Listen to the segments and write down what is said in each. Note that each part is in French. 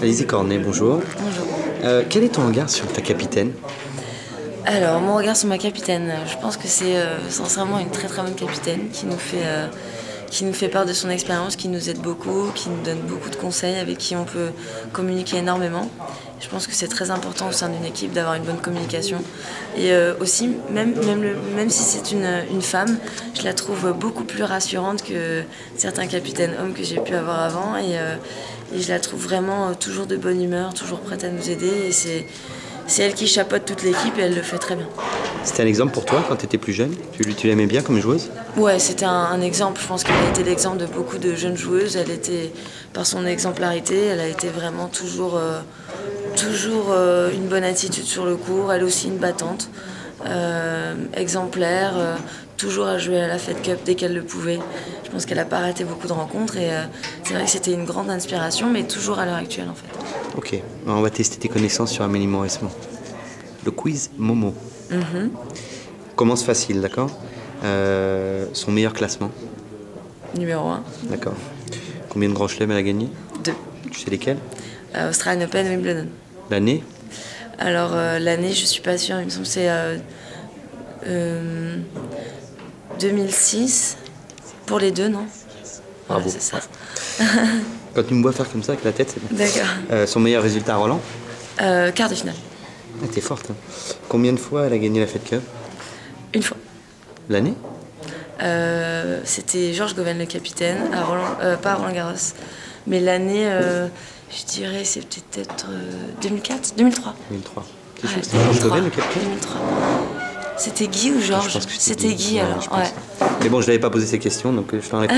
Alizé Cornet, bonjour. Bonjour. Quel est ton regard sur ta capitaine? Alors, mon regard sur ma capitaine, je pense que c'est sincèrement une très très bonne capitaine qui nous fait part de son expérience, qui nous aide beaucoup, qui nous donne beaucoup de conseils, avec qui on peut communiquer énormément. Je pense que c'est très important au sein d'une équipe d'avoir une bonne communication. Et aussi, même si c'est une femme, je la trouve beaucoup plus rassurante que certains capitaines hommes que j'ai pu avoir avant. Et je la trouve vraiment toujours de bonne humeur, toujours prête à nous aider. Et c'est elle qui chapeaute toute l'équipe et elle le fait très bien. C'était un exemple pour toi quand tu étais plus jeune? Tu l'aimais bien comme joueuse? Ouais, c'était un exemple. Je pense qu'elle a été l'exemple de beaucoup de jeunes joueuses. Elle était, par son exemplarité, elle a été vraiment toujours une bonne attitude sur le court. Elle aussi une battante, exemplaire, toujours à jouer à la Fed Cup dès qu'elle le pouvait. Je pense qu'elle n'a pas raté beaucoup de rencontres et c'est vrai que c'était une grande inspiration, mais toujours à l'heure actuelle en fait. Ok, on va tester tes connaissances sur Amélie Mauresmo. Le quiz Momo. Commence facile, d'accord? Son meilleur classement? Numéro 1. D'accord. Combien de grands chelems elle a gagné? 2. Tu sais lesquels? Australian Open, Wimbledon. L'année? Alors l'année, je suis pas sûre, il me semble que c'est 2006 pour les deux, non? Bravo. Voilà, c'est ça. Quand tu me vois faire comme ça avec la tête, c'est bon. D'accord. Son meilleur résultat à Roland? Quart de finale. Ah, t'es forte, hein. Combien de fois elle a gagné la Fed Cup? Une fois. L'année? C'était Georges Goven le capitaine, à Roland, pas à Roland Garros, mais l'année, je dirais, c'est peut-être 2004, 2003. 2003. Ouais, C'était Georges Goven le capitaine? 2003. C'était Guy ou Georges? Je pense que C'était Guy alors, je pense. ouais. Mais bon, je n'avais pas posé ces questions, donc je t'en réponds.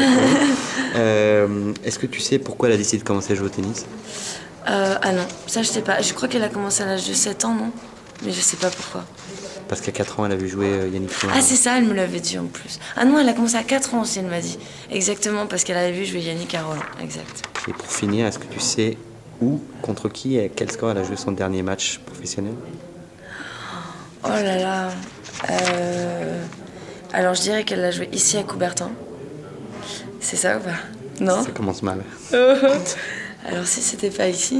Est-ce que tu sais pourquoi elle a décidé de commencer à jouer au tennis? Ah non, ça je sais pas. Je crois qu'elle a commencé à l'âge de 7 ans, non? Mais je sais pas pourquoi. Parce qu'à 4 ans, elle a vu jouer Yannick Noah. Ah c'est ça, elle me l'avait dit en plus. Ah non, elle a commencé à 4 ans aussi, elle m'a dit. Exactement, parce qu'elle avait vu jouer Yannick à Roland, exact. Et pour finir, est-ce que tu sais où, contre qui et à quel score elle a joué son dernier match professionnel? Oh là là. Alors je dirais qu'elle l'a joué ici à Coubertin. C'est ça ou pas? Non? Ça commence mal. Alors si c'était pas ici,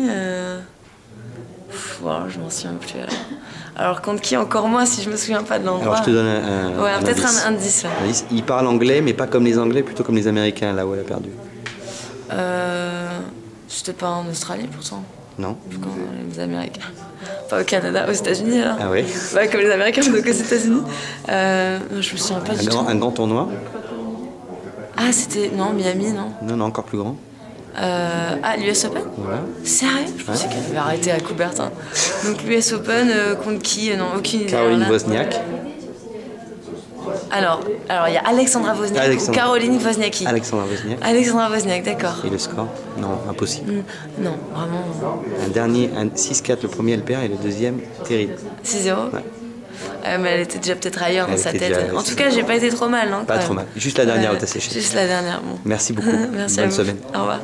voilà, je m'en souviens plus. Alors contre qui encore moins si je me souviens pas de l'endroit. Alors je te donne un ouais, peut-être indice. un indice. Ouais. Indice. Il parle anglais, mais pas comme les Anglais, plutôt comme les Américains, là où elle a perdu. C'était pas en Australie pourtant. Non? Comme les Américains. Pas au Canada, aux États-Unis alors. Ah ouais? Ouais, comme les Américains, donc aux États-Unis. Je me souviens pas du tout. Un grand tournoi? Ah, c'était. Non, Miami, non? Non, encore plus grand. l'US Open? Voilà. Sérieux? Je pensais qu'elle avait arrêté à Coubertin. Donc l'US Open, contre qui? Non, aucune idée. Caroline Wozniak. Alors, il y a Alexandra Wozniak ou Caroline Wozniacki. Alexandra Wozniak. Alexandra Wozniak, d'accord. Et le score? Non, impossible. Non, vraiment. Un dernier, un 6-4, le premier elle perd et le deuxième, terrible. 6-0? Ouais. Mais elle était déjà peut-être ailleurs dans sa tête. Déjà, en tout cas, j'ai pas été trop mal, non? Pas trop mal. Juste la dernière où t'as séché. Juste la dernière, bon. Merci beaucoup. Merci Bonne à vous. semaine. Au revoir.